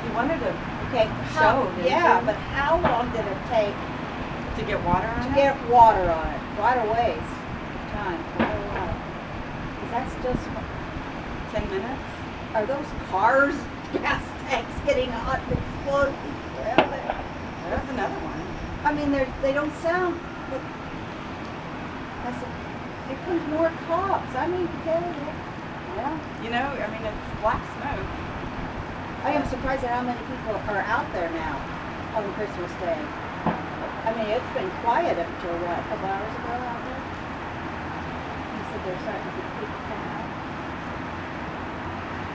you wanted to Okay, show, didn't yeah, you? but how long did it take To get water on to it? get water on it? Quite a ways. Time, quite a while. Is that still 10 minutes? Are those cars, gas tanks getting hot and exploding around there? There's another one. I mean, they don't sound. But I said, here comes more cops. I mean, Yeah. You know, I mean, it's black smoke. I am surprised at how many people are out there now on Christmas Day. I mean, it's been quiet up until what, a couple hours ago out there? He said they're starting to get people come out.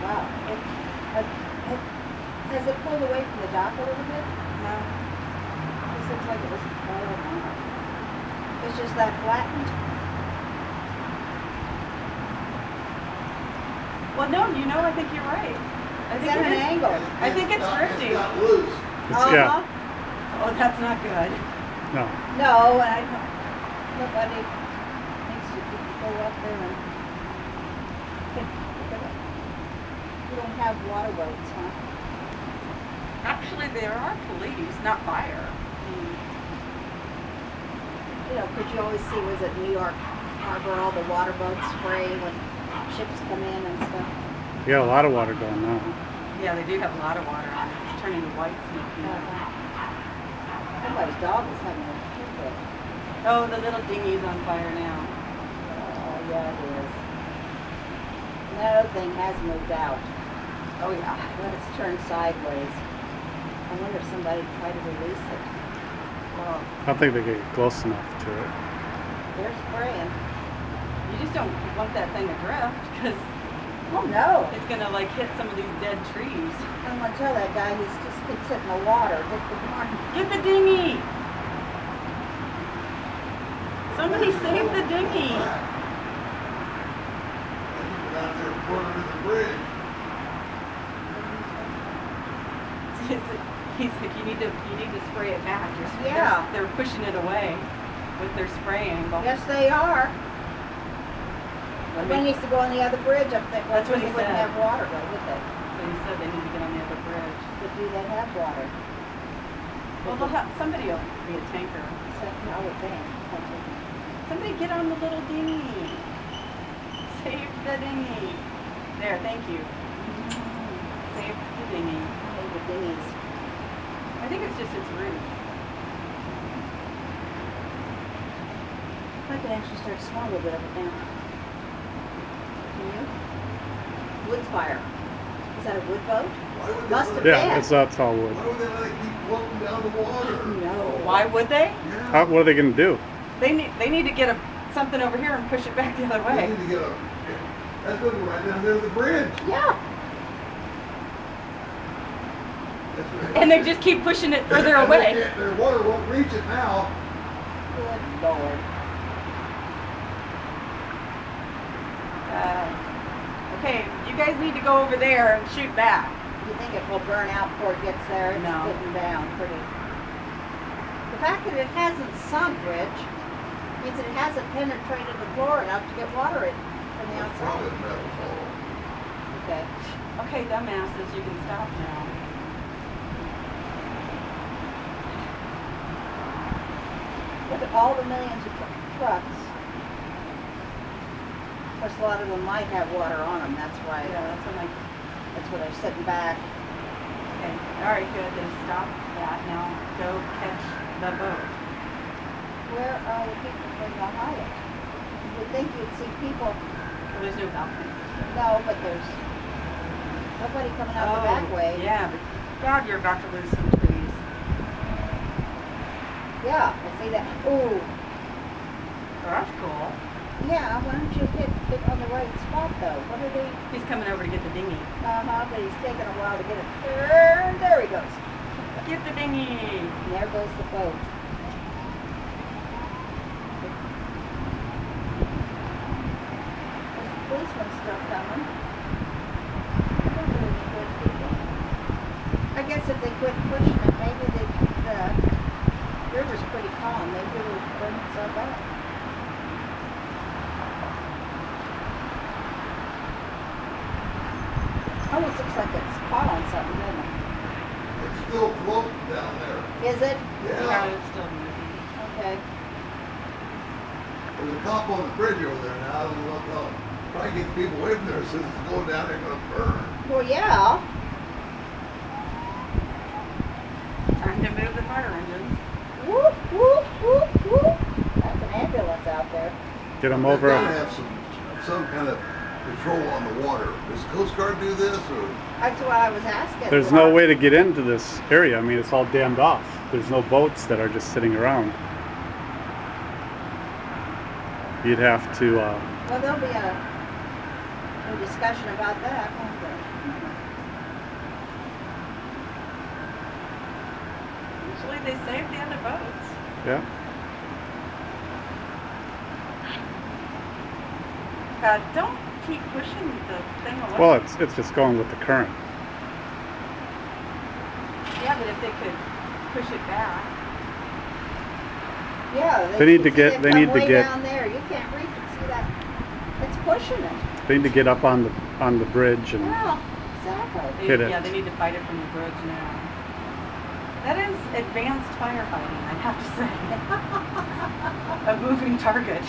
Wow. Has it pulled away from the dock a little bit? No. This looks like it was, oh my. It's just that flattened. Well, no, you know, I think you're right. I Is think that it an is. angle? I think it's drifting. It's got loose. Uh-huh. Oh, that's not good. No. No, and I don't, nobody needs to go up there and pick it up. You don't have water boats, huh? Actually, there are police, not fire. You know, because you always see, was it New York Harbor, all the water boats spray when ships come in and stuff. You got a lot of water going now. Yeah, they do have a lot of water on it. It's turning to white smoke now. Somebody's dog is having a fit. Oh, the little dinghy's on fire now. Oh, yeah, it is. And that other thing has moved out. Oh, yeah. But it's turned sideways. I wonder if somebody tried to release it. Well, I don't think they get close enough to it. They're spraying. you just don't want that thing to drift because Oh, no. it's going to like hit some of these dead trees. I'm going to tell that guy he's just can sit in the water. Get the dinghy! Somebody save the dinghy! Out there corner of the bridge. You need to spray it back. Yeah. They're pushing it away with their spray angle. Yes, they are. Somebody needs to go on the other bridge up there. That's what he They wouldn't said. have water, though, would they? So you said they need to get on the other bridge. But do they have water? Well, somebody will be a tanker. I would think. Somebody get on the little dinghy. Save the dinghy. There, thank you. Save the dinghy. Save the dinghies. I think it's just its roof. I can actually start to smell a little bit of it now. Can you? Wood's fire. Is that a wood boat? Why would Must they have let, been. Yeah, that's all wood. why would they let it keep floating down the water? No. Why would they? Yeah. What are they going to do? They need to get something over here and push it back the other They way. need to get a, that's looking right down there to the bridge. Yeah. That's right. And they just keep pushing it further away. Their water won't reach it now. Good Lord. Okay, you guys need to go over there and shoot back. You think it will burn out before it gets there? It's No. getting down pretty. The fact that it hasn't sunk, Rich, means that it hasn't penetrated the floor enough to get water in from the It's probably outside. a metal hole. Okay. Okay, dumbasses, you can stop now. Look at all the millions of trucks. Of course, a lot of them might have water on them. That's why. Yeah, that's when That's why they're sitting back. okay. Alright, good, then stop that. Now go catch the boat. Where are the people from the Hyatt? You would think you'd see people. Well, there's no balcony. No, but there's nobody coming out the back way. Yeah, but God, you're about to lose some trees. Yeah, I see that. Ooh. Oh, that's cool. Yeah, why don't you hit it on the right spot though? What are they? He's coming over to get the dinghy. But he's taking a while to get it turned. There he goes. Get the dinghy! And there goes the boat. There's the policeman still coming. I don't know any good people. I guess if they quit pushing it, maybe the river's pretty calm. Maybe it would burn itself out. Almost looks like it's caught on something, doesn't it? Yeah. it's still moving. Okay. There's a cop on the bridge over there now. I don't know what they'll probably get people away from there since it's going down there gonna burn. Well, yeah. Time to move the fire engines. Whoop, whoop, whoop, whoop. That's an ambulance out there. Get them They've over. gotta have some kind of control on the water. Does Coast Guard do this or? That's what I was asking. There's no way to get into this area. I mean, it's all dammed off. There's no boats that are just sitting around. You'd have to, Well, there'll be a discussion about that, won't there? Usually they save the other boats. yeah. Don't keep pushing the thing away. Well, it's just going with the current. Yeah, but if they could push it back. Yeah. They need to see get- it they come need to way get- down there. You can't reach it. See that? It's pushing it. They need to get up on the bridge and Yeah, exactly. Hit it. Yeah, they need to fight it from the bridge now. That is advanced firefighting, I have to say. A moving target.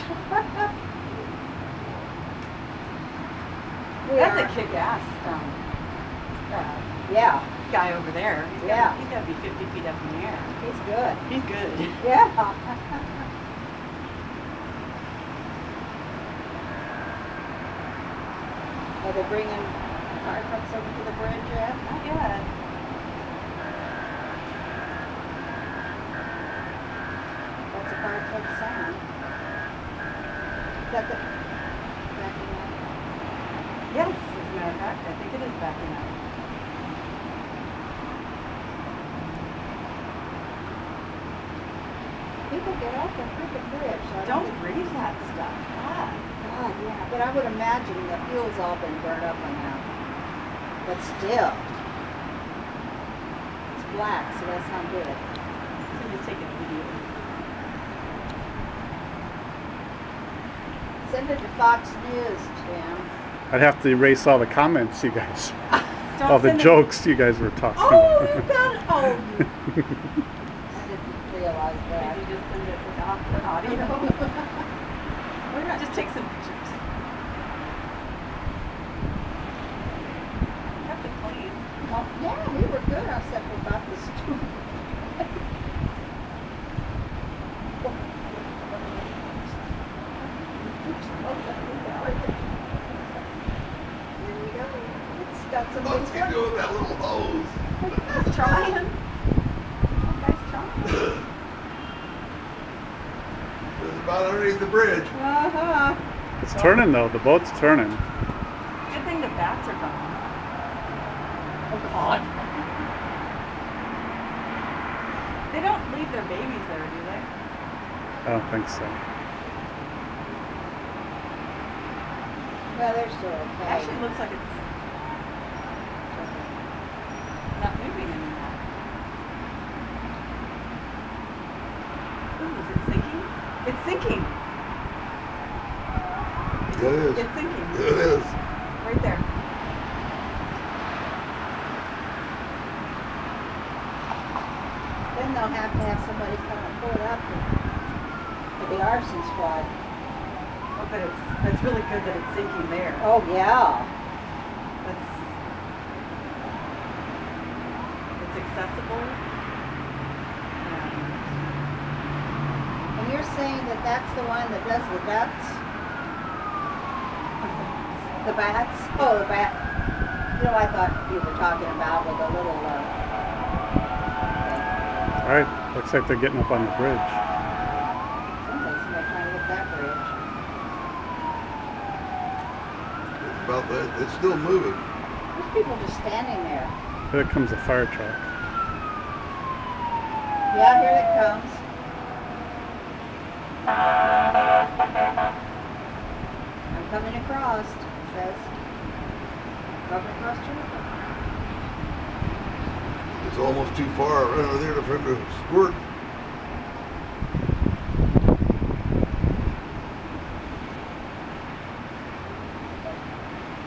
That's a kick-ass Yeah, guy over there. Yeah. He's got to be 50 feet up in the air. he's good. He's good. Yeah. Are they bringing fire trucks over to the bridge yet? Not yet. What's the fire truck sound? Is that the backing up? Yes, as a matter of fact, I think it is backing up. People get off the freaking bridge. So I Don't think- breathe that stuff. God. God, yeah, but I would imagine the fuel's all been burned up by now. But still, it's black, so that's not good. So just take a video. Send it to Fox News, Tim. I'd have to erase all the comments you guys, Don't all the send it- jokes you guys were talking Oh, about. you got it. Oh. I didn't realize that. Maybe just send it without the audio. Why not just take some pictures? Kept it clean. Oh, yeah, we were good except for about this stupid. There you go. It's got some What's he big doing with that little hose? He's trying. That guy's trying. It's about underneath the bridge. Uh-huh. It's turning though. The boat's turning. Good thing the bats are gone. Oh, God. They don't leave their babies there, do they? I don't think so. Well, they're still It okay. actually looks like it's not moving anymore. Ooh, is it sinking? It's sinking. It is. It's sinking. It is. Right there. Then they'll have to have somebody come and pull it up for the arson squad. Oh, but it's really good that it's sinking there. Oh, yeah. It's accessible. And you're saying that that's the one that does the ducks? The bats? Oh, the bat. You know, I thought you were talking about with the little, All right. Looks like they're getting up on the bridge. sounds like somebody trying to hit that bridge. It's about that. It's still moving. There's people just standing there. Here comes a fire truck. Yeah, here it comes. I'm coming across, it says. Coming across to river. It's almost too far right over there for him to squirt.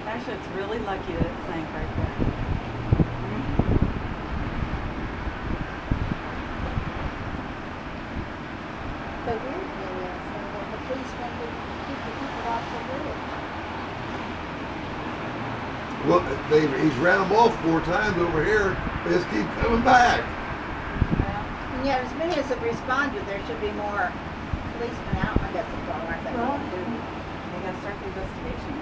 Actually, it's really lucky that it sank right there. the weird thing is, that the policemen would keep the people off the bridge. Well, he's ran them off 4 times over here. They just keep coming back. And yet, as many as have responded, there should be more policemen out. I guess it's all right. Well, they gotta start the investigation.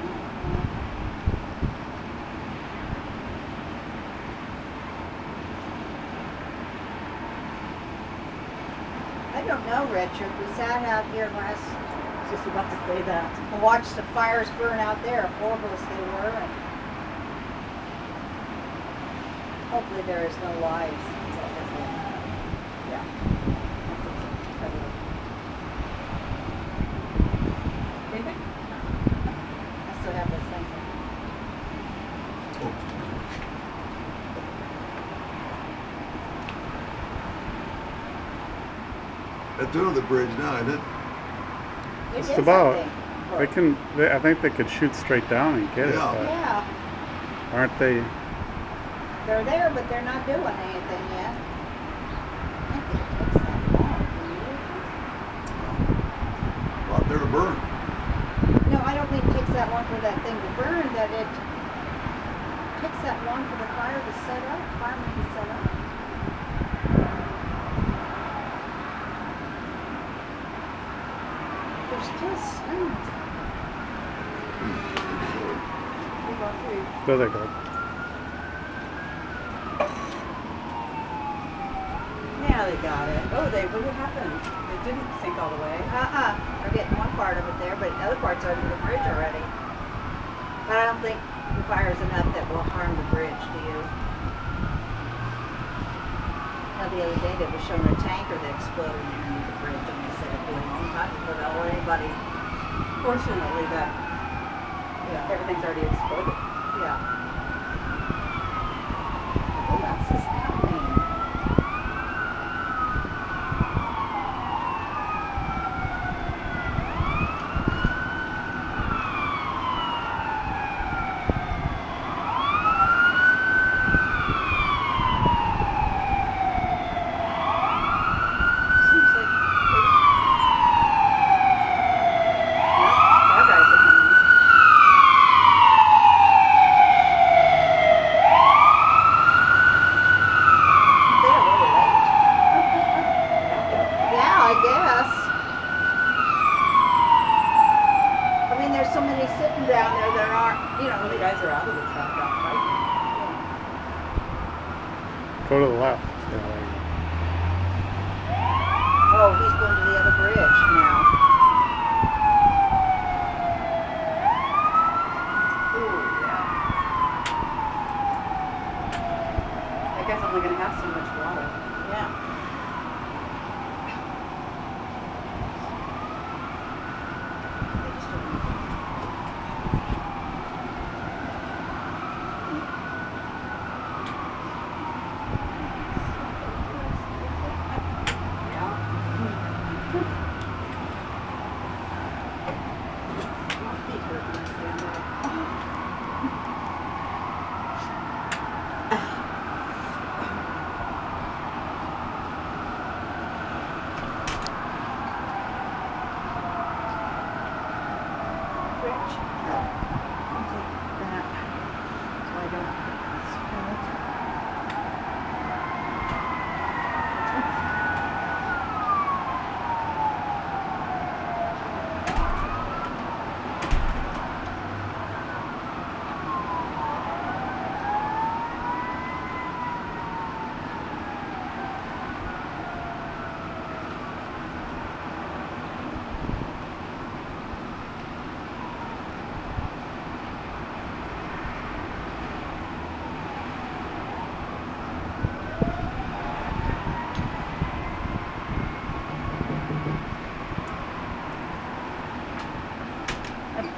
I don't know, Richard. We sat out here last Just about to say that. and watched the fires burn out there, horrible as they were. And hopefully there is no lives. Yeah. Anything? I still have this thing. That's another bridge now, isn't it? It Just is, I about. think. I think they could shoot straight down and get it, Yeah. but Yeah, aren't they? they're there, but they're not doing anything yet. I think it takes that long. Do you? Out there to burn. No, I don't think it takes that long for that thing to burn, that it takes that long for the fire to set up, firemen to set up. There's still sounds. There they go. Yeah, they got it. Oh, what happened? It didn't sink all the way. They're getting one part of it there, but the other part's under the bridge already. But I don't think the fire's enough that will harm the bridge, do you? Now, the other day they were showing a tanker that exploded underneath the bridge, and they said it'd be a long time before they'll let anybody. Fortunately, that everything's already exploded. Yeah. Who else is coming? Seems like our guys are coming. They're really late. Yeah, I guess. I mean, there's so many sitting down there that aren't, you know, Well, the guys are out of the truck out fighting. Go to the left. Yeah, there you go. Oh, he's going to the other bridge now. Ooh, yeah. That guy's only gonna have so much water. Yeah.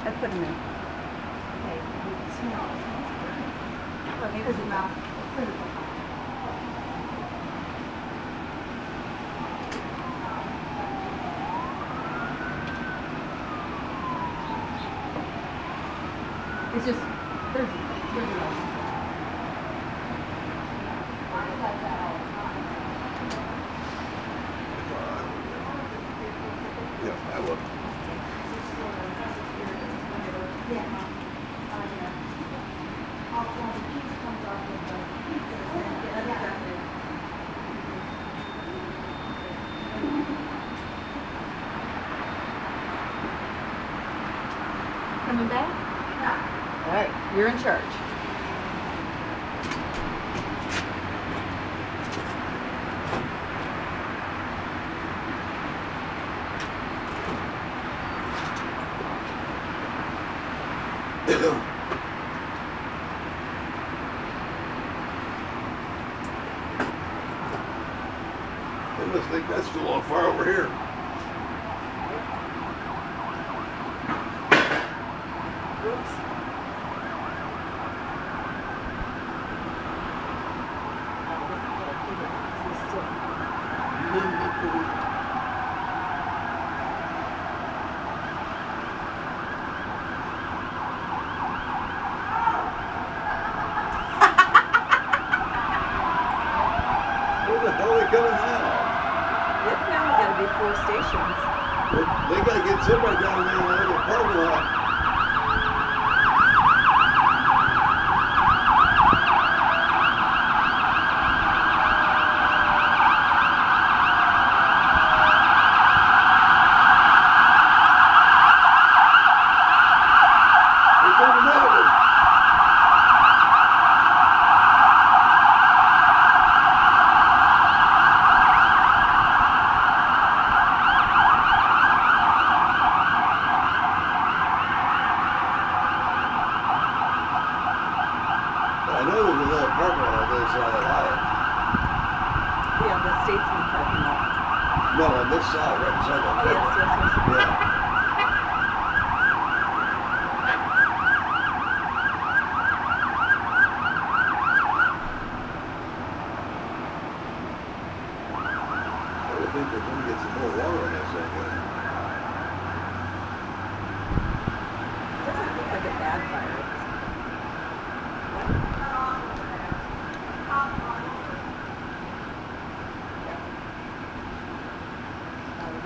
I put him in. Okay. Oh, he was in mouth. It's just, there's no. Yeah, I will. Coming back? All right, you're in charge. They must think that's still on fire over here. Whoops. Where the hell are they coming now? It's now gotta be 4 stations. They gotta get somebody down there in the other parking lot. They're coming that way. I know there's another parking lot on the other side of the aisle. Yeah, the Statesman parking lot. No, on this side, right beside that. Oh, yes, yes, yes. Yeah. I would think they're gonna get some more water on that thing. Doesn't look like a bad fire.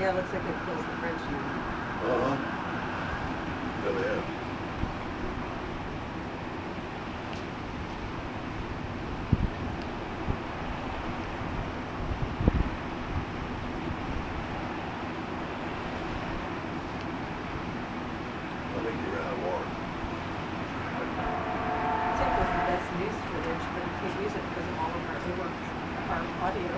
Yeah, it looks like they closed the bridge now. Uh-huh. Yeah, they have. I think you ran out of water. It was the best news footage, but you can't use it because of all of our audio.